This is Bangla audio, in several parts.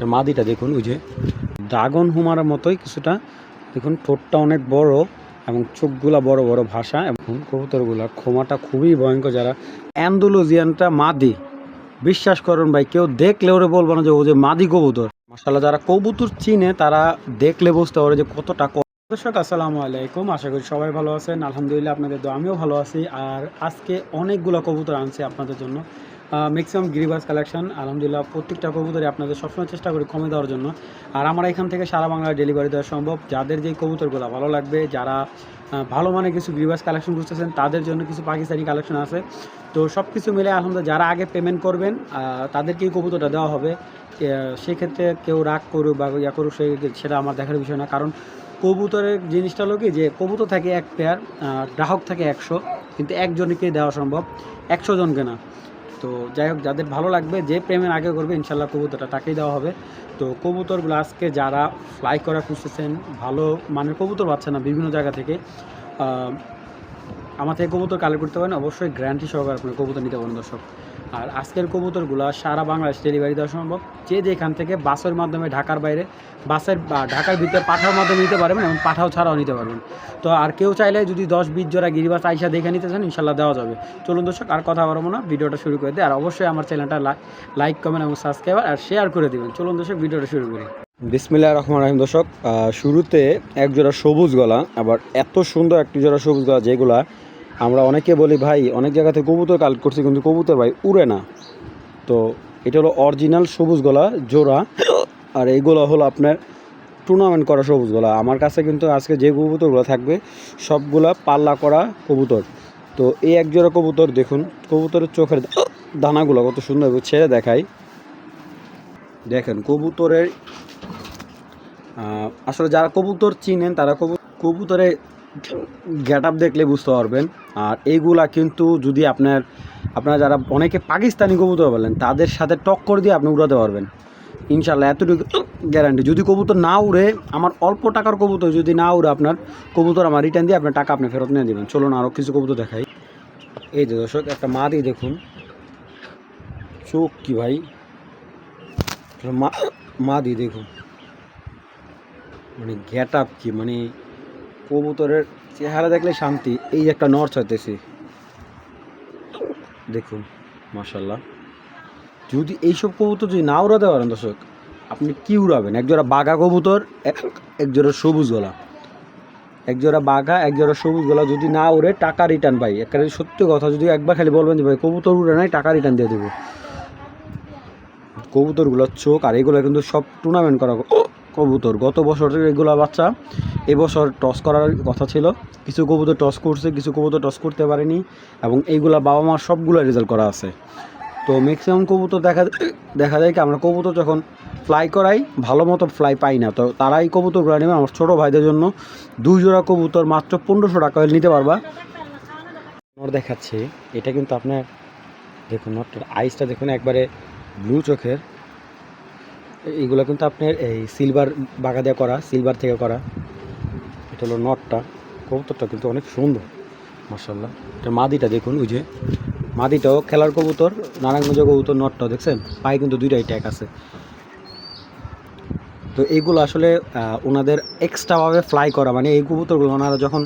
এটা মাদিটা দেখুন, ওই যে ড্রাগন হুমারের মতোই কিছুটা, দেখুন ঠোঁটটা অনেক বড় এবং চোখগুলা বড় বড় ভাষা, এবং কবুতরগুলা খোমাটা খুবই ভয়ঙ্কর। যারা অ্যান্ডালুজিয়ানটা মাদি, বিশ্বাস করুন ভাই, কেউ দেখলে ওরে বলবো না যে ও যে মাদি কবুতর। মাশাআল্লাহ, যারা কবুতর চিনে তারা দেখলে বুঝতে পারে যে কতটা। দর্শক আসসালামু আলাইকুম, আশা করি সবাই ভালো আছেন। আলহামদুলিল্লাহ, আপনাদের তো আমিও ভালো আছি। আর আজকে অনেকগুলো কবুতর আনছি আপনাদের জন্য, ম্যাক্সিমাম গিরিবাজ কালেকশন। আলহামদুলিল্লাহ, প্রত্যেকটা কবুতরই আপনাদের সবসময় চেষ্টা করি কমে দেওয়ার জন্য। আর আমরা এখান থেকে সারা বাংলায় ডেলিভারি দেওয়া সম্ভব। যাদের যেই কবুতরগুলো ভালো লাগবে, যারা ভালো মানে কিছু গিরিবাজ কালেকশন খুঁজতেছেন, তাদের জন্য কিছু পাকিস্তানি কালেকশন আছে। তো সব কিছু মিলে আলহামদুলিল্লাহ, যারা আগে পেমেন্ট করবেন তাদেরকেই কবুতরটা দেওয়া হবে। সেক্ষেত্রে কেউ রাগ করুক বা ইয়া করুক, সেটা আমার দেখার বিষয় না। কারণ কবুতরের জিনিসটা হলো কি, যে কবুতর থাকে এক পেয়ার, গ্রাহক থাকে 100, কিন্তু একজনকেই দেওয়া সম্ভব, 100 জনকে না। তো যাই হোক, যাদের ভালো লাগবে, যে প্রেমের আগে করবে ইনশাল্লাহ কবুতরটা তাকেই দেওয়া হবে। তো কবুতরগুলো আজকে যারা ফ্লাই করা খুঁজতেছেন, ভালো মানের কবুতর পাচ্ছেন না বিভিন্ন জায়গা থেকে, আমার থেকে কবুতর কালেক্ট করতে পারেন, অবশ্যই গ্যারান্টি সহকারে আপনি কবুতর নিতে পারেন দর্শক। আর আজকের কবুতরগুলো সারা বাংলাদেশ ডেলিভারি দেওয়া সম্ভব। যে যেখান থেকে বাসের মাধ্যমে, ঢাকার বাইরে বাসের বা ঢাকার ভিতরে পাঠাওয়ার মাধ্যমে নিতে পারবেন, এবং পাঠাও ছাড়াও নিতে পারবেন। তো আর কেউ চাইলে যদি 10-20 জোড়া গিরিবাস আইসা দেখে নিতে চান, ইনশাল্লাহ দেওয়া যাবে। চলুন দর্শক, আর কথা বলবো না, ভিডিওটা শুরু করে দিই। আর অবশ্যই আমার চ্যানেলটা লাইক, কমেন্ট এবং সাবস্ক্রাইব আর শেয়ার করে দেবেন। চলুন দর্শক, ভিডিওটা শুরু করি। বিসমিল্লাহির রহমানির রহিম। দর্শক, শুরুতে এক জোড়া সবুজ গলা, আবার এত সুন্দর একটি জোড়া সবুজ গলা, যেগুলা আমরা অনেকে বলি ভাই অনেক জায়গাতে কবুতর কালেক্ট করছি কিন্তু কবুতর ভাই উড়ে না। তো এটা হলো অরিজিনাল সবুজ গলা জোড়া, আর এইগুলো হলো আপনার টুর্নামেন্ট করা সবুজ গলা। আমার কাছে কিন্তু আজকে যে কবুতরগুলো থাকবে সবগুলা পাল্লা করা কবুতর। তো এই এক জোড়া কবুতর দেখুন, কবুতরের চোখের দানাগুলো কত সুন্দর ছেড়ে দেখায়। দেখেন কবুতরের, আসলে যারা কবুতর চিনেন তারা কবুতরের গেট আপ দেখলে বুঝতে পারবেন। আর এইগুলা কিন্তু যদি আপনারা যারা অনেকে পাকিস্তানি কবুতর বলেন, তাদের সাথে টক্কর দিয়ে আপনি উড়াতে পারবেন ইনশাল্লাহ, এতটুকু গ্যারান্টি। যদি কবুতর না উড়ে, আমার অল্প টাকার কবুতর যদি না উড়ে, আপনার কবুতর আমার রিটার্ন দিয়ে আপনার টাকা আপনি ফেরত নিয়ে দেবেন। চলুন আরও কিছু কবুতর দেখাই। এই যে দর্শক, একটা মাদি দেখুন, চোখ কি ভাই, মাদি দেখুন, মানে গেট আপ কি, মানে কবুতরের চেহারা দেখলে শান্তি। এই একটা নর চাইতেছি দেখুন, মাশাল্লাহ। যদি এইসব কবুতর যদি না উড়াতে পারেন দর্শক, আপনি কি উড়াবেন? একজোড়া বাঘা কবুতর, একজোড়া সবুজ গলা, একজোড়া বাঘা, একজোড়া সবুজ গলা যদি না উড়ে, টাকা রিটার্ন ভাই। একেবারে সত্যি কথা, যদি একবার খালি বলবেন যে ভাই কবুতর উড়ে নাই, টাকা রিটার্ন দিয়ে দেবো। কবুতরগুলোর চোখ, আর এগুলো কিন্তু সব টুর্নামেন্ট করা কবুতর। গত বছর এগুলো বাচ্চা এবছর টস করার কথা ছিল, কিছু কবুতর টস করছে, কিছু কবুতর টস করতে পারেনি, এবং এইগুলা বাবা মার সবগুলো রেজাল্ট করা আছে। তো ম্যাক্সিমাম কবুতর দেখা যায় কি, আমরা কবুতর যখন ফ্লাই করাই ভালো মতো ফ্লাই পাই না, তো তারাই কবুতরগুলো নেবে। আমার ছোটো ভাইদের জন্য 2 জোড়া কবুতর মাত্র 1500 টাকা নিতে পারবা। নর দেখাচ্ছে, এটা কিন্তু আপনার দেখুন, নটটার আইসটা দেখুন, একবারে ব্লু চোখের। এইগুলো কিন্তু আপনার এই সিলভার বাগা দিয়ে করা, সিলভার থেকে করা। এটা হলো নটটা, কবুতরটা কিন্তু অনেক সুন্দর মাশাআল্লাহ। এটা মাদিটা দেখুন, ওই যে মাদিটাও খেলার কবুতর, নারায়ণগঞ্জ কবুতর। নটটাও দেখছেন, পায়ে কিন্তু 2টাই ট্যাগ আছে। তো এইগুলো আসলে ওনাদের এক্সট্রাভাবে ফ্লাই করা, মানে এই কবুতরগুলো ওনারা যখন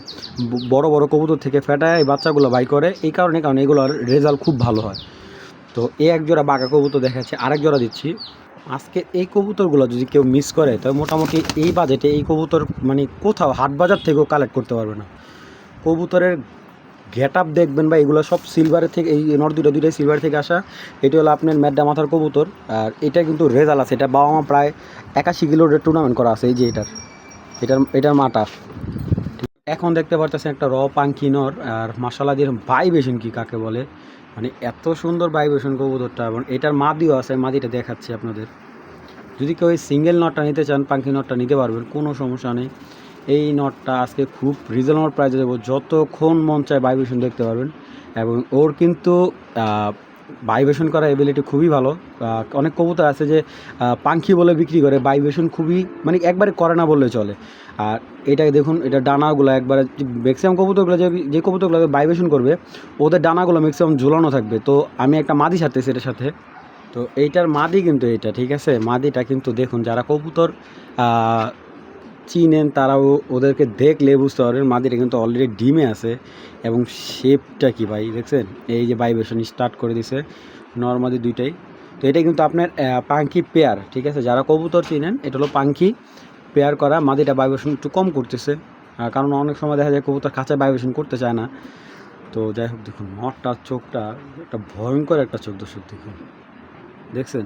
বড় বড় কবুতর থেকে ফেটায় এই বাচ্চাগুলো বাই করে, এই কারণে এগুলোর রেজাল্ট খুব ভালো হয়। তো এই এক জোড়া বাঘা কবুতর দেখাচ্ছে, আরেক জোড়া দিচ্ছি। আজকে এই কবুতরগুলো যদি কেউ মিস করে, তবে মোটামুটি এই বাজেটে এই কবুতর মানে কোথাও হাট বাজার থেকেও কালেক্ট করতে পারবে না। কবুতরের গেট আপ দেখবেন বা এগুলো সব সিলভারের থেকে, এই নর দুইটাই সিলভার থেকে আসা। এটা হলো আপনার ম্যাডা মাথার কবুতর, আর এটা কিন্তু রেজাল্ট আছে। এটা বাবা মা প্রায় 81 কিলোর টুর্নামেন্ট করা আছে। এই যে এটার মাটা এখন দেখতে পারতেছেন একটা র পাঙ্কি নর। আর মাশাআল্লাহ দিয়ে ভাইব্রেশন কি কাকে বলে, মানে এত সুন্দর ভাইব্রেশন কবুতরটা। এবং এটার মাদিও আছে, মাদিটা দেখাচ্ছি আপনাদের। যদি কেউ এই সিঙ্গেল নটটা নিতে চান, পাঙ্কি নটটা নিতে পারবেন, কোনো সমস্যা নেই। এই নটটা আজকে খুব রিজনেবল প্রাইসে দেবো, যতক্ষণ মন চায় ভাইব্রেশন দেখতে পারবেন। এবং ওর কিন্তু ভাইব্রেশন করার এবিলিটি খুবই ভালো। অনেক কবুতর আছে যে পাঙ্খি বলে বিক্রি করে, ভাইব্রেশন খুবই মানে একবারে করে না বললে চলে। আর এটাকে দেখুন, এটা ডানাগুলো একবারে, ম্যাক্সিমাম কবুতরগুলো যে কবুতরগুলো ভাইব্রেশন করবে, ওদের ডানাগুলো ম্যাক্সিমাম ঝুলানো থাকবে। তো আমি একটা মাদি সারতেছি এটার সাথে, তো এইটার মাদি কিন্তু এটা, ঠিক আছে, মাদিটা কিন্তু দেখুন, যারা কবুতর চিনেন তারাও ওদেরকে দেখলে বুঝতে পারবেন মাদিটা কিন্তু অলরেডি ডিমে আছে। এবং শেপটা কি ভাই দেখছেন, এই যে ভাইব্রেশন স্টার্ট করে দিছে নর্মালি দুইটাই। তো এটা কিন্তু আপনার পাঙ্কি পেয়ার, ঠিক আছে, যারা কবুতর চিনেন এটা হলো পাঙ্কি পেয়ার করা। মাদিটা ভাইব্রেশন একটু কম করতেছে, কারণ অনেক সময় দেখা যায় কবুতর খাঁচায় ভাইব্রেশন করতে চায় না। তো যাই হোক, দেখুন নটটার চোখটা একটা ভয়ঙ্কর একটা চোখ, দর্শক দেখুন, দেখছেন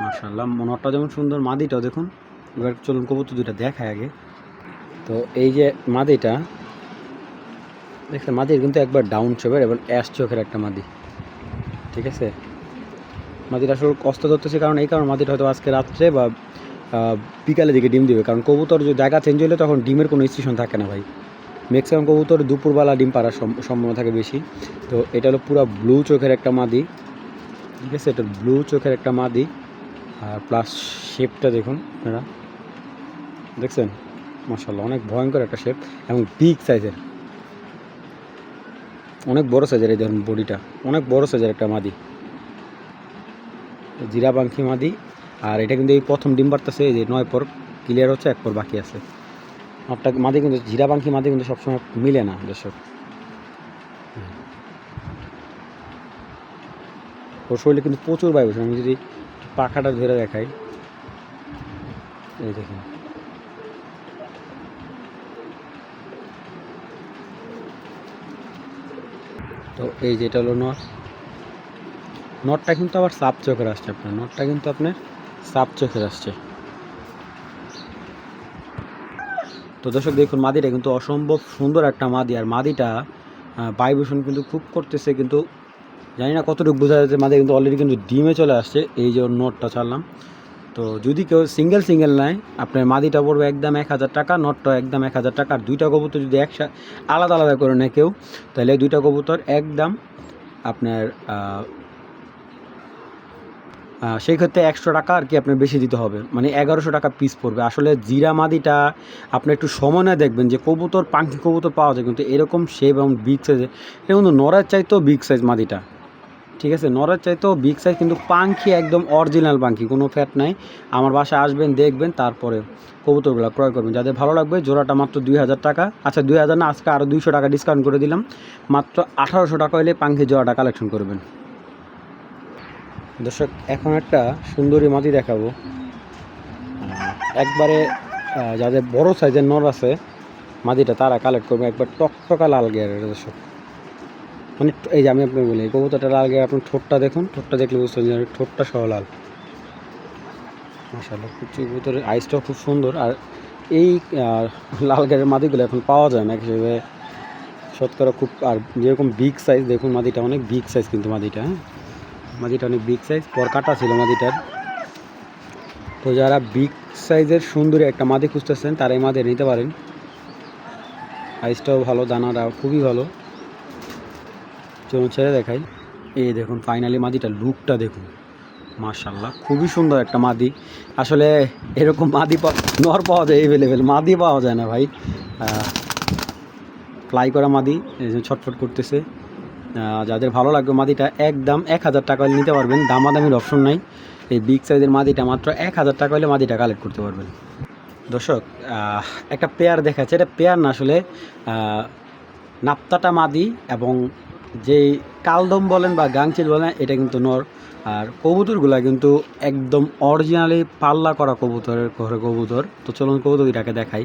মাশাআল্লাহ। নটটা যেমন সুন্দর, মাদিটাও দেখুন। এবার চলুন কবুতর দুইটা দেখায় আগে। তো এই যে মাদিটা দেখছেন, মাদির কিন্তু একবার ডাউন চোখের এবং অ্যাশ চোখের একটা মাদি, ঠিক আছে। মাদিটা আসলে কষ্ট ধরতেছে, কারণ এই কারণে মাদিটা হয়তো আজকে রাত্রে বা বিকালের দিকে ডিম দিবে, কারণ কবুতর যদি জায়গা চেঞ্জ হলে তখন ডিমের কোনো স্টেশন থাকে না ভাই। ম্যাক্সিমাম কবুতর দুপুরবেলা ডিম পাড়ার সম্ভাবনা থাকে বেশি। তো এটা হলো পুরো ব্লু চোখের একটা মাদি, ঠিক আছে, এটা ব্লু চোখের একটা মাদি। আর প্লাস শেপটা দেখুন আপনারা, দেখছেন মাশাআল্লাহ, অনেক ভয়ঙ্কর একটা শেপ এবং বিগ সাইজের, অনেক বড় সাইজের। এই ধরুন বডিটা অনেক বড় সাইজের একটা মাদি, জিরা পাখি মাদি। আর এটা কিন্তু এই প্রথম ডিম পারতেছে, এই যে 9 পর ক্লিয়ার হচ্ছে, 1 পর বাকি আছে। আপনার মাদি কিন্তু জিরা পাখি মাদি কিন্তু সবসময় মিলে না দর্শক। ওর শরীরে কিন্তু প্রচুর ভাইব্রেশন। আমি যদি পাখাটা ধরে দেখাই, এই দেখুন, তো এই যেটা হলো নটটা কিন্তু আবার সাপ চোখের আসছে, আপনার নটটা কিন্তু আপনার সাপ চোখের আসছে। তো দর্শক দেখুন, মাদিটা কিন্তু অসম্ভব সুন্দর একটা মাদি। আর মাদিটা ভাইব্রেশন কিন্তু খুব করতেছে, কিন্তু জানি না কতটুকু বোঝা যাচ্ছে। মাদি কিন্তু অলরেডি কিন্তু ডিমে চলে আসছে, এই যে নটটা ছাড়লাম। তো যদি কেউ সিঙ্গেল নেয়, আপনার মাদিটা পড়বে একদম 1000 টাকা, নটটা একদম 1000 টাকা। আর দুইটা কবুতর যদি আলাদা আলাদা করে নেয় কেউ, তাহলে দুইটা কবুতর একদম আপনার সেই ক্ষেত্রে 100 টাকা আর কি আপনার বেশি দিতে হবে, মানে 1100 টাকা পিস পড়বে। আসলে জিরা মাদিটা আপনি একটু সময় না দেখবেন যে কবুতর পাখি কবুতর পাওয়া যায়, কিন্তু এরকম শেপ এবং বিগ সাইজে, এটা কিন্তু নরের চাইতেও বিগ সাইজ মাদিটা, ঠিক আছে, নরের চাইতেও বিগ সাইজ, কিন্তু পাখি একদম অরিজিনাল পাখি, কোনো ফ্যাট নাই। আমার বাসায় আসবেন, দেখবেন, তারপরে কবুতরগুলো ক্রয় করবেন। যাদের ভালো লাগবে, জোড়াটা মাত্র 2000 টাকা। আচ্ছা 2000 না, আজকে আরও 200 টাকা ডিসকাউন্ট করে দিলাম, মাত্র 1800 টাকা হলে পাখি জোড়াটা কালেকশন করবেন। দর্শক এখন একটা সুন্দরী মাদি দেখাবো, একবারে যাদের বড় সাইজের নর আছে মাদিটা তারা কালেক্ট করবে, একবার টকটকা লাল গিয়ারের দর্শক। মানে এই যে আমি আপনাকে বলি, কবুতরটা লাল গিয়ার, আপনার ঠোঁটটা দেখুন, ঠোঁটটা দেখলে বুঝতে পারছেন ঠোঁটটা সহ লাল। মাশাআল্লাহ, কবুতরের আইসটাও খুব সুন্দর। আর এই লাল গিয়ারের মাদিগুলো এখন পাওয়া যায় না হিসেবে শতকরা খুব। আর যেরকম বিগ সাইজ দেখুন, মাদিটা অনেক বিগ সাইজ কিন্তু মাদিটা, হ্যাঁ মাদিটা অনেক বিগ সাইজ, পর কাটা ছিল মাদিটার। তো যারা বিগ সাইজের সুন্দরী একটা মাদি খুঁজতেছেন তারা এই মাদি নিতে পারেন। আইসটাও ভালো, দানাটা খুবই ভালো। চলুন ছেড়ে দেখাই। এই দেখুন ফাইনালি মাদিটার লুকটা দেখুন, মাশাআল্লাহ খুবই সুন্দর একটা মাদি। আসলে এরকম মাদি নর পাওয়া যায় এভেলেবেল, মাদি পাওয়া যায় না ভাই। ফ্লাই করা মাদি, এই যে ছটফট করতেছে। যাদের ভালো লাগবে মাদিটা একদম 1000 টাকা হলে নিতে পারবেন, দামাদামির অপশন নাই। এই বিগ সাইজের মাদিটা মাত্র 1000 টাকা হলে মাদিটা কালেক্ট করতে পারবেন। দর্শক একটা পেয়ার দেখাচ্ছে, এটা পেয়ার না আসলে নাপ্তাটা মাদি, এবং যেই কালদম বলেন বা গাংচিল বলেন এটা কিন্তু নর। আর কবুতরগুলা কিন্তু একদম অরিজিনালি পাল্লা করা কবুতরের ঘরে কবুতর। তো চলুন কবুতর দুইটাকে দেখাই।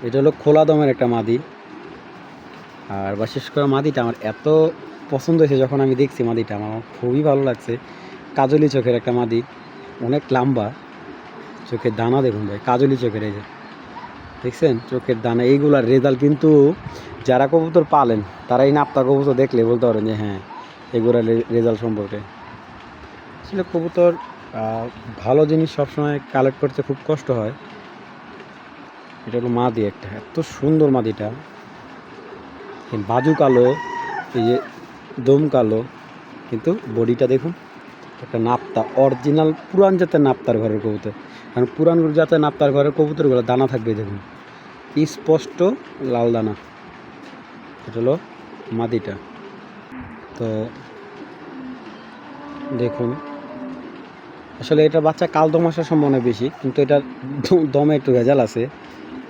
এটা হলো খোলা দমের একটা মাদি। আর বিশেষ করে মাদিটা আমার এত পছন্দ হয়েছে, যখন আমি দেখছি মাদিটা আমার খুবই ভালো লাগছে। কাজলি চোখের একটা মাদি, অনেক লম্বা, চোখের দানা দেখুন ভাই, কাজলি চোখের, এই যে দেখছেন চোখের দানা। এইগুলার রেজাল্ট কিন্তু যারা কবুতর পালেন তারা এই নাপ্তা কবুতর দেখলে বলতে পারেন যে হ্যাঁ এগুলার রেজাল্ট সম্পর্কে। আসলে কবুতর ভালো জিনিস সবসময় কালেক্ট করতে খুব কষ্ট হয়। এটা হলো মাদি একটা, এত সুন্দর মাদিটা, বাজু কালো, এই যে দম কালো, কিন্তু বডিটা দেখুন একটা নাপ্তা, অরিজিনাল পুরান জাতের নাপ্তার ঘরের কবুতর। কারণ পুরান জাতের নাপ্তার ঘরের কবুতরগুলো দানা থাকবে দেখুন, স্পষ্ট লাল দানা। এটা হলো মাদিটা। তো দেখুন আসলে এটার বাচ্চা কালদম আসার সম্ভাবনা বেশি, কিন্তু এটার দমে একটু ভেজাল আছে।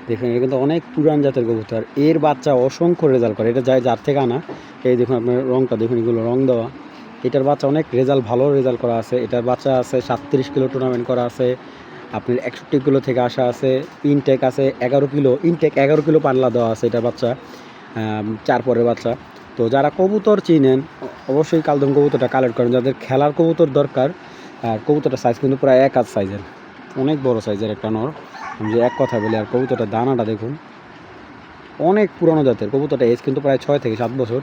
দেখুন এটা কিন্তু অনেক পুরান জাতের কবুতর, এর বাচ্চা অসংখ্য রেজাল্ট করে। এটা যায় যার থেকে আনা, এই দেখুন আপনার রংটা দেখুন, এগুলো রং দেওয়া। এটার বাচ্চা অনেক রেজাল্ট, ভালো রেজাল্ট করা আছে। এটার বাচ্চা আছে 37 কিলো টুর্নামেন্ট করা আছে, আপনার 61 কিলো থেকে আসা আছে, ইনটেক আছে 11 কিলো, ইনটেক 11 কিলো পাল্লা দেওয়া আছে এটার বাচ্চা, 4 পরের বাচ্চা। তো যারা কবুতর চিনেন অবশ্যই কালদম কবুতরটা কালেক্ট করেন, যাদের খেলার কবুতর দরকার। আর কবুতরটার সাইজ কিন্তু প্রায় এক হাত সাইজের, অনেক বড় সাইজের একটা নর। আমি যে এক কথা বলি, আর কবুতরটার দানাটা দেখুন, অনেক পুরনো জাতের কবুতরটা, এজ কিন্তু প্রায় 6 থেকে 7 বছর।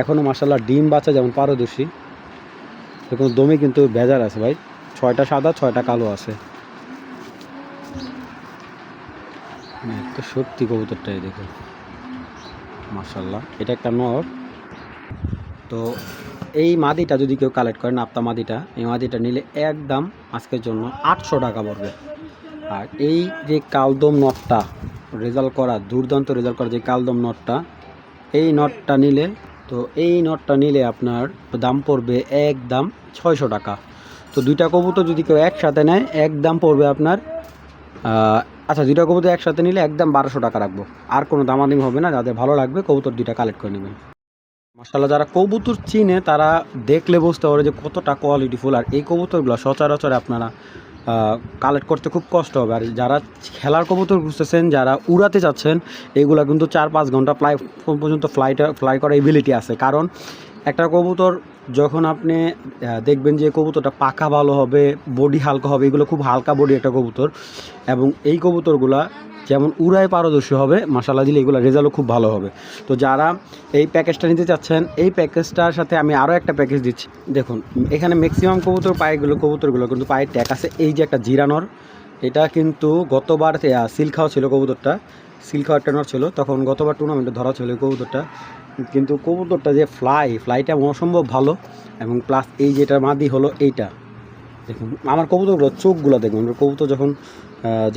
এখনও মার্শাল্লাহ ডিম বাচ্চা যেমন পারদর্শী, দেখুন দমে কিন্তু ভেজাল আছে ভাই, 6টা সাদা 6টা কালো আছে। তো সত্যি কবুতরটাই দেখুন মার্শাল্লাহ, এটা একটা নর। তো এই মাদিটা যদি কেউ কালেক্ট করেন, আপতা মাদিটা, এই মাদিটা নিলে একদম আজকের জন্য 800 টাকা পড়বে। আর এই যে কালদম নটটা রেজাল্ট করা, দুর্দান্ত রেজাল্ট করা যে কালদম নটটা, এই নটটা নিলে, তো এই নটটা নিলে আপনার দাম পড়বে একদম 600 টাকা। তো দুইটা কবুতর যদি কেউ একসাথে নেয় একদম পড়বে আপনার আচ্ছা, দুইটা কবুতর একসাথে নিলে একদম 1200 টাকা রাখবো। আর কোনো দামাদামি হবে না, যাদের ভালো লাগবে কবুতর দুইটা কালেক্ট করে নেবেন। মাশাআল্লাহ, যারা কবুতর চিনে তারা দেখলে বুঝতে পারে যে কতটা কোয়ালিটিফুল। আর এই কবুতরগুলো সচরাচর আপনারা কালেক্ট করতে খুব কষ্ট হবে। আর যারা খেলার কবুতর খুঁজতেছেন, যারা উড়াতে চাচ্ছেন, এগুলো কিন্তু 4-5 ঘন্টা পর্যন্ত ফ্লাই করার এবিলিটি আছে। কারণ একটা কবুতর যখন আপনি দেখবেন যে কবুতরটা পাখা ভালো হবে, বডি হালকা হবে, এগুলো খুব হালকা বডি একটা কবুতর, এবং এই কবুতরগুলা যেমন উড়ায় পারদর্শী হবে, মাশাআল্লাহ দিলে এগুলো রেজাল্টও খুব ভালো হবে। তো যারা এই প্যাকেজটা নিতে চাচ্ছেন, এই প্যাকেজটার সাথে আমি আরও একটা প্যাকেজ দিচ্ছি। দেখুন এখানে ম্যাক্সিমাম কবুতরগুলো কিন্তু পায়ে ট্যাগ আছে। এই যে একটা জিরানর, এটা কিন্তু গতবার সিল খাওয়া ছিল কবুতরটা, সিল খাওয়া একটা নর ছিল, তখন গতবার টুর্নামেন্টে ধরা ছিল এই কবুতরটা। কিন্তু কবুতরটা যে ফ্লাইটা অসম্ভব ভালো, এবং প্লাস এই যেটা মাদি হলো এইটা দেখুন। আমার কবুতরগুলো চোখগুলো দেখুন, কবুতর যখন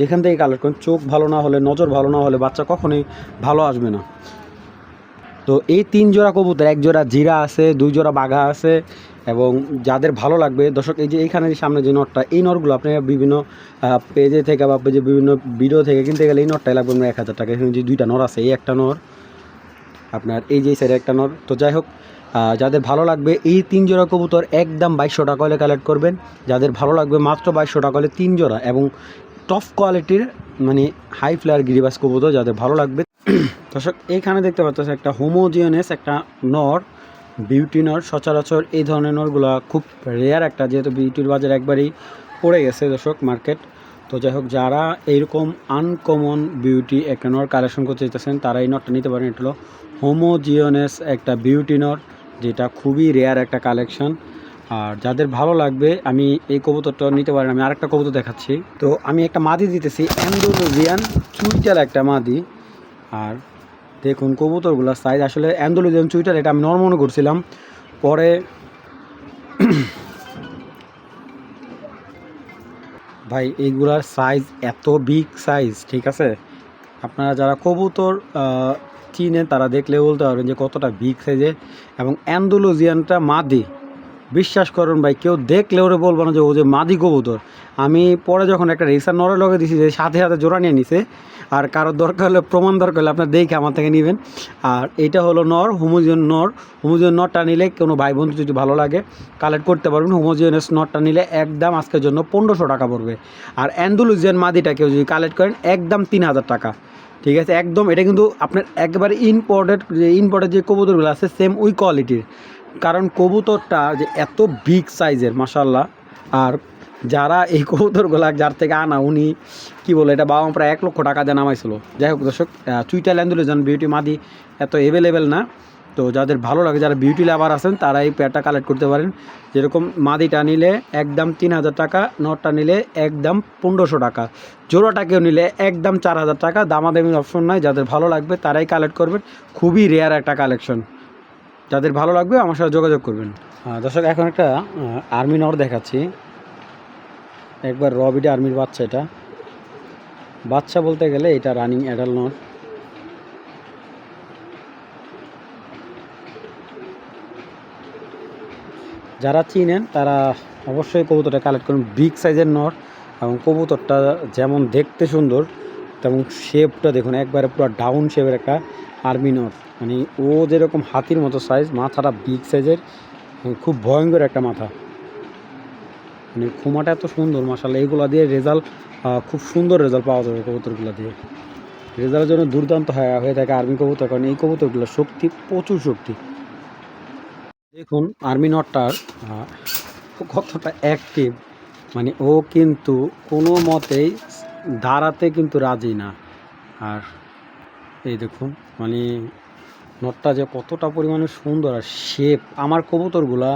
যেখান থেকে কালেক্ট করেন, চোখ ভালো না হলে, নজর ভালো না হলে বাচ্চা কখনোই ভালো আসবে না। তো এই 3 জোড়া কবুতর, 1 জোড়া জিরা আছে, 2 জোড়া বাঘা আছে, এবং যাদের ভালো লাগবে দর্শক, এই যে এইখানে সামনে যে নটটা, এই নটগুলো আপনি বিভিন্ন পেজে থেকে বা পেজে বিভিন্ন ভিডিও থেকে কিনতে গেলে এই নটটাই লাগবে 1000 টাকা। এখানে যে 2টা নর আছে, এই একটা নর, আপনার এই যে সাইডে একটা নর। তো যাই হোক, যাদের ভালো লাগবে এই 3 জোড়া কবুতর একদম 2200 টাকা হলে কালেক্ট করবেন। যাদের ভালো লাগবে মাত্র 2200 টাকা হলে 3 জোড়া, এবং টপ কোয়ালিটির মানে হাই ফ্লায়ার গিরিবাস কবুতর যাদের ভালো লাগবে। দর্শক এইখানে দেখতে পাচ্ছেন একটা হোমোজিনিয়াস একটা নর, বিউটি নর। সচরাচর এই ধরনের নরগুলো খুব রেয়ার একটা, যেহেতু বিউটির বাজার একবারেই পড়ে গেছে দর্শক মার্কেট। তো যাই হোক, যারা এইরকম আনকমন বিউটি একটা নর কালেকশন করতে চাইতেছেন তারা এই নরটা নিতে পারেন। এটা হলো হোমোজিনিয়াস একটা বিউটি নর, যেটা খুবই রেয়ার একটা কালেকশন। আর যাদের ভালো লাগবে আমি এই কবুতরটা নিতে পারেন। আমি আরেকটা কবুতর দেখাচ্ছি। তো আমি একটা মাদি দিতেছি, অ্যান্ডালুজিয়ান চুইটাল একটা মাদি। আর দেখুন কবুতরগুলোর সাইজ, আসলে অ্যান্ডালুজিয়ান চুইটাল এটা আমি নর মনে করছিলাম, পরে ভাই এইগুলার সাইজ এত বিগ সাইজ, ঠিক আছে। আপনারা যারা কবুতর চিনেন তারা দেখলে বলতে পারবেন যে কতটা বিগ সাইজের। এবং অ্যান্ডালুজিয়ানটা মাদি, বিশ্বাস করুন ভাই, কেউ দেখলে ওরে বলবো না যে ও যে মাদি কবুতর। আমি পরে যখন একটা রেসার নরে লগে দিছি, যে সাথে সাথে জোড়া নিয়ে নিছে। আর কারোর দরকার হলে, প্রমাণ দরকার হলে আপনার দেখে আমার থেকে নেবেন। আর এটা হলো নর, হোমোজিনিয়াস নরটা নিলে কোনো ভাই বন্ধু যদি ভালো লাগে কালেক্ট করতে পারবেন। হোমোজিনিয়াস নরটা নিলে একদম আজকের জন্য 1500 টাকা পড়বে। আর অ্যান্ডালুজিয়ান মাদিটা কেউ যদি কালেক্ট করেন একদম 3000 টাকা, ঠিক আছে একদম। এটা কিন্তু আপনার একেবারে ইম্পোর্টেড যে কবুতরগুলো আছে সেম ওই কোয়ালিটির। কারণ কবুতরটা যে এত বিগ সাইজের মাশাআল্লাহ। আর যারা এই কবুতরগুলো যার থেকে আনা, উনি কি বলে, এটা বাবা প্রায় 1 লক্ষ টাকা দিয়ে নামাইছিল। যাই হোক দর্শক, চুইটাল অ্যান্ডালুজিয়ান বিউটি মাদি এত অ্যাভেলেবেল না। তো যাদের ভালো লাগে, যারা বিউটি লাভার আছেন তারা এই পেয়ারটা কালেক্ট করতে পারেন। যেরকম মাদিটা নিলে একদম 3000 টাকা, নটটা নিলে একদম 1500 টাকা, জোড়াটাকেও নিলে একদম 4000 টাকা। দামাদামির অপশন নাই, যাদের ভালো লাগবে তারাই কালেক্ট করবেন। খুবই রেয়ার একটা কালেকশন, যাদের ভালো লাগবে আমার সাথে যোগাযোগ করবেন। দর্শক এখন একটা আর্মি নর দেখাচ্ছি, একবার রবিডে আর্মির বাচ্চা। এটা বাচ্চা বলতে গেলে এটা রানিং অ্যাডাল্ট নর। যারা চিনেন তারা অবশ্যই কবুতরটা কালেক্ট করুন। বিগ সাইজের নর এবং কবুতরটা যেমন দেখতে সুন্দর তেমন শেপটা দেখুন, একবারে পুরো ডাউন শেপের একটা আর্মি নর। মানে ও যেরকম হাতির মতো সাইজ, মাথাটা বিগ সাইজের, খুব ভয়ঙ্কর একটা মাথা। মানে খুমাটা এত সুন্দর মাশাআল্লাহ। এইগুলো দিয়ে রেজাল্ট খুব সুন্দর রেজাল্ট পাওয়া যাবে কবুতরগুলো দিয়ে। রেজাল্টের জন্য দুর্দান্ত হয়ে থাকে আর্মি কবুতর, কারণ এই কবুতরগুলোর শক্তি প্রচুর শক্তি। দেখুন আর্মি নটটার কতটা অ্যাক্টিভ, মানে ও কিন্তু কোনো মতেই দাঁড়াতে কিন্তু রাজি না। আর এই দেখুন মানে নটটা যে কতটা পরিমাণে সুন্দর আর শেপ। আমার কবুতরগুলা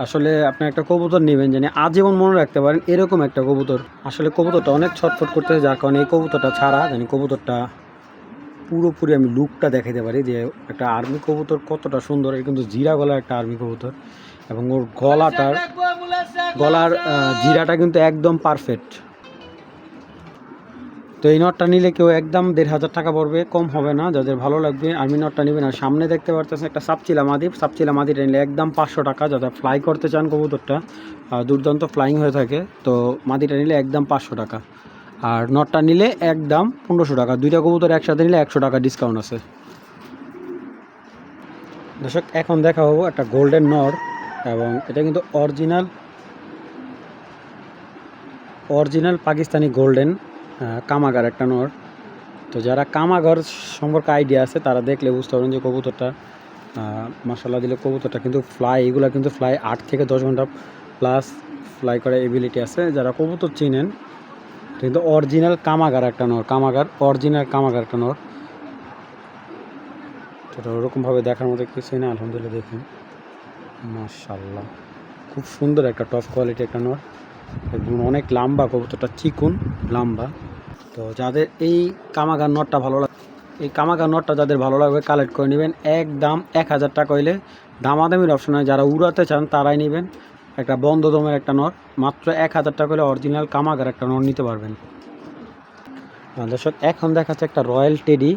আসলে আপনি একটা কবুতর নেবেন জানি আজীবন মনে রাখতে পারেন এরকম একটা কবুতর। আসলে কবুতরটা অনেক ছটফট করতেছে, যার কারণে এই কবুতরটা ছাড়া জানি কবুতরটা পুরোপুরি আমি লুকটা দেখাতে পারি যে একটা আর্মি কবুতর কতটা সুন্দর। এর কিন্তু জিরা গলার একটা আর্মি কবুতর এবং ওর গলার জিরাটা কিন্তু একদম পারফেক্ট। তো এই নটটা নিলে কেউ একদম ১,৫০০ টাকা পড়বে, কম হবে না। যাদের ভালো লাগবে আর্মি নটটা নেবেন। আর সামনে দেখতে পারতেছেন একটা সাপচিলা মাদিটা নিলে একদম ৫০০ টাকা। যারা ফ্লাই করতে চান কবুতরটা দুর্দান্ত ফ্লাইং হয়ে থাকে, তো মাদিটা নিলে একদম ৫০০ টাকা। আর নটটা নিলে একদম ১৫০০ টাকা। দুইটা কবুতর একসাথে নিলে ১০০ টাকা ডিসকাউন্ট আছে। দর্শক এখন দেখা হবো একটা গোল্ডেন নর, এবং এটা কিন্তু অরিজিনাল পাকিস্তানি গোল্ডেন কামাগার একটা নর। তো যারা কামাগার সম্পর্কে আইডিয়া আছে তারা দেখলে বুঝতে পারবেন যে কবুতরটা মাশাআল্লাহ দিলে কবুতরটা কিন্তু এগুলো কিন্তু ফ্লাই ৮ থেকে ১০ ঘন্টা প্লাস ফ্লাই করার এবিলিটি আছে। যারা কবুতর চিনেন, কিন্তু অরিজিনাল কামাগার একটা নর, অরিজিনাল কামাগার একটা নর। তো ওরকমভাবে দেখার মতো কিছুই না, আলহামদুলিল্লাহ। দেখুন মাশাআল্লাহ খুব সুন্দর একটা টপ কোয়ালিটি একটা নর, একদম অনেক লম্বা কবুতরটা, চিকুন লম্বা। তো যাদের এই কামাগার নটটা ভালো লাগে, এই কামাগার নটটা যাদের ভালো লাগবে কালেক্ট করে নেবেন। একদম ১,০০০ টাকা হইলে, দামাদামির অপশন হয়। যারা উড়াতে চান তারাই নেবেন। একটা বন্ধ দমের একটা নর, মাত্র ১,০০০ টাকা হলে অরিজিনাল কামাগার একটা নর নিতে পারবেন। দর্শক এখন দেখাচ্ছে একটা রয়্যাল টেডি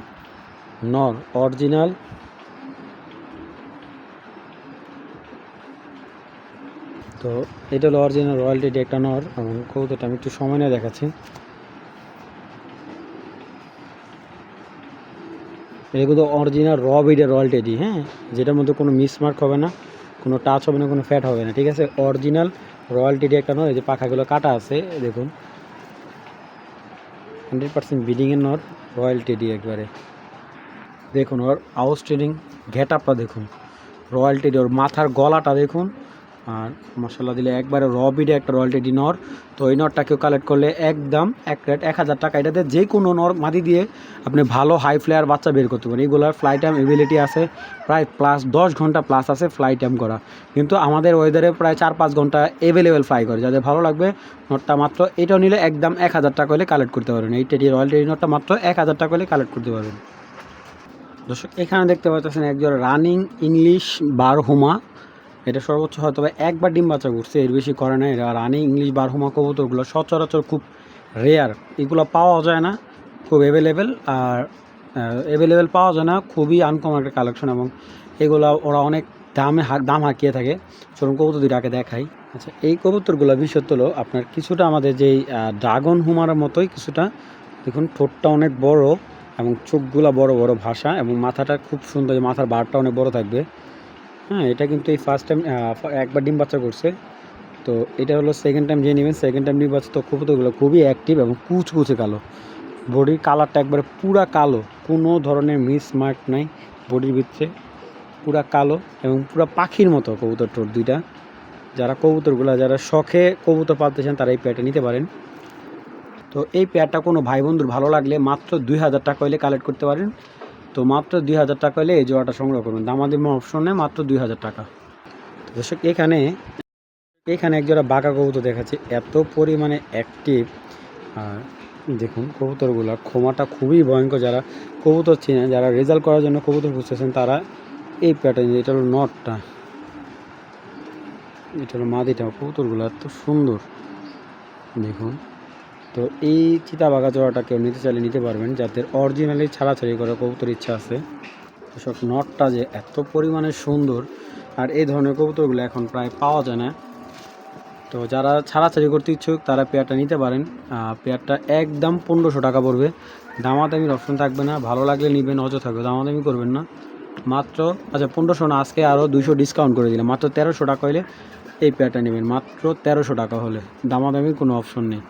নর, অরিজিনাল। তো এটা হলো অরিজিনাল রয়্যাল টেডি একটা নর, এবং কবুতরটা আমি একটু সময় নিয়ে দেখাচ্ছি। এটা কিন্তু অরিজিনাল বিডের রয়্যাল টেডি, হ্যাঁ, যেটার মধ্যে কোনো মিসমার্ক হবে না, কোনো টাচ হবে না, কোনো ফ্যাট হবে না, ঠিক আছে। অরিজিনাল রয়্যাল টেডি একটা নর। এই যে পাখাগুলো কাটা আছে দেখুন, 100% ব্রিডিংয়ের নর, রয়্যাল টেডি একবারে। দেখুন ওর আউটস্ট্যান্ডিং গেট আপটা দেখুন, রয়্যাল টেডি। ওর মাথার গলাটা দেখুন, আর মশলা দিলে একবারে বিডে একটা রয়্যাল টেডি নর। তো এই নরটা কেউ কালেক্ট করলে একদম ১,০০০ টাকা। এটাতে যে কোনো নর মাদি দিয়ে আপনি ভালো হাই ফ্লায়ার বাচ্চা বের করতে পারেন। এইগুলোর ফ্লাই টাইম এবিলিটি আছে প্রায় প্লাস ১০ ঘন্টা প্লাস আছে ফ্লাই টাইম করা, কিন্তু আমাদের ওয়েদারে প্রায় ৪-৫ ঘন্টা এভেলেবেল ফ্লাই করে। যাদের ভালো লাগবে নটটা মাত্র এটাও নিলে একদম ১,০০০ টাকা হলে কালেক্ট করতে পারবেন। এই টেডি রয়্যাল টেডি নটটা মাত্র ১,০০০ টাকা হলে কালেক্ট করতে পারবেন। দর্শক এখানে দেখতে পাচ্ছেন একজন রানিং ইংলিশ বারহুমা। এটা সর্বোচ্চ হয়তো একবার ডিম বাচ্চা করছে, এর বেশি করে না। এরা রানিং ইংলিশ বারহুমা কবুতরগুলো সচরাচর খুব রেয়ার, এগুলো পাওয়া যায় না, খুব অ্যাভেলেবেল। আর অ্যাভেলেবেল পাওয়া যায় না, খুবই আনকমন একটা কালেকশন, এবং এগুলো ওরা অনেক দাম হাঁকিয়ে থাকে। চলুন কবুতর দুইটাকে দেখাই। আচ্ছা, এই কবুতরগুলো বিশেষত হলো আপনার কিছুটা আমাদের যেই ড্রাগন হুমার মতোই কিছুটা। দেখুন ঠোঁটটা অনেক বড় এবং চোখগুলা বড় বড় ভাষা, এবং মাথাটা খুব সুন্দর, মাথার বারটা অনেক বড় থাকবে। হ্যাঁ, এটা কিন্তু এই ফার্স্ট টাইম একবার ডিম বাচ্চা করছে। তো এটা হলো সেকেন্ড টাইম যে নেবেন, সেকেন্ড টাইম ডিম বাচ্চা। তো কবুতরগুলো খুবই অ্যাক্টিভ এবং কুচকুচে কালো, বডির কালারটা একবারে পুরা কালো, কোনো ধরনের মিসমার্ক নাই বডির ভিতরে, পুরা কালো এবং পুরা পাখির মতো কবুতর ঠোঁট দুইটা। যারা শখে কবুতর পালতে চান তারা এই পেয়ারটা নিতে পারেন। তো এই পেয়ারটা কোনো ভাই বন্ধুর ভালো লাগলে মাত্র ২,০০০ টাকা হলে কালেক্ট করতে পারেন। তো মাত্র ২,০০০ টাকা হলে এই জোড়াটা সংগ্রহ করবেন, দামাদামি অপশন নেই, মাত্র ২,০০০ টাকা। দর্শক এখানে এক জোড়া বাঁকা কবুতর দেখাচ্ছি, এত পরিমাণে অ্যাক্টিভ। আর দেখুন কবুতরগুলো ক্ষমাটা খুবই ভয়ঙ্কর। যারা কবুতর চিনেন, যারা রেজাল্ট করার জন্য কবুতর খুঁজতেছেন, তারা এই প্যাটার্ন। এটা হলো নটটা, এটা হলো মাদিটা। কবুতরগুলো এত সুন্দর দেখুন। তো এই চিতাবাঘা জোড়াটা কেউ নিতে চাইলে নিতে পারবেন, যাদের অরিজিনালি ছাড়াছাড়ি করা কবুতর ইচ্ছা আছে। সব নটটা যে এত পরিমাণে সুন্দর, আর এই ধরনের কবুতরগুলো এখন প্রায় পাওয়া যায় না। তো যারা ছাড়াছাড়ি করতে ইচ্ছুক তারা পেয়ারটা নিতে পারেন। পেয়ারটা একদম 1500 টাকা পড়বে, দামাদামির অপশন থাকবে না। ভালো লাগলে নেবেন, অযথা দামাদামি করবেন না। মাত্র 1500 না, আজকে আরও 200 ডিসকাউন্ট করে দিলাম, মাত্র 1300 টাকা হলে এই পেয়ারটা নেবেন, মাত্র 1300 টাকা হলে, দামাদামির কোনো অপশন নেই।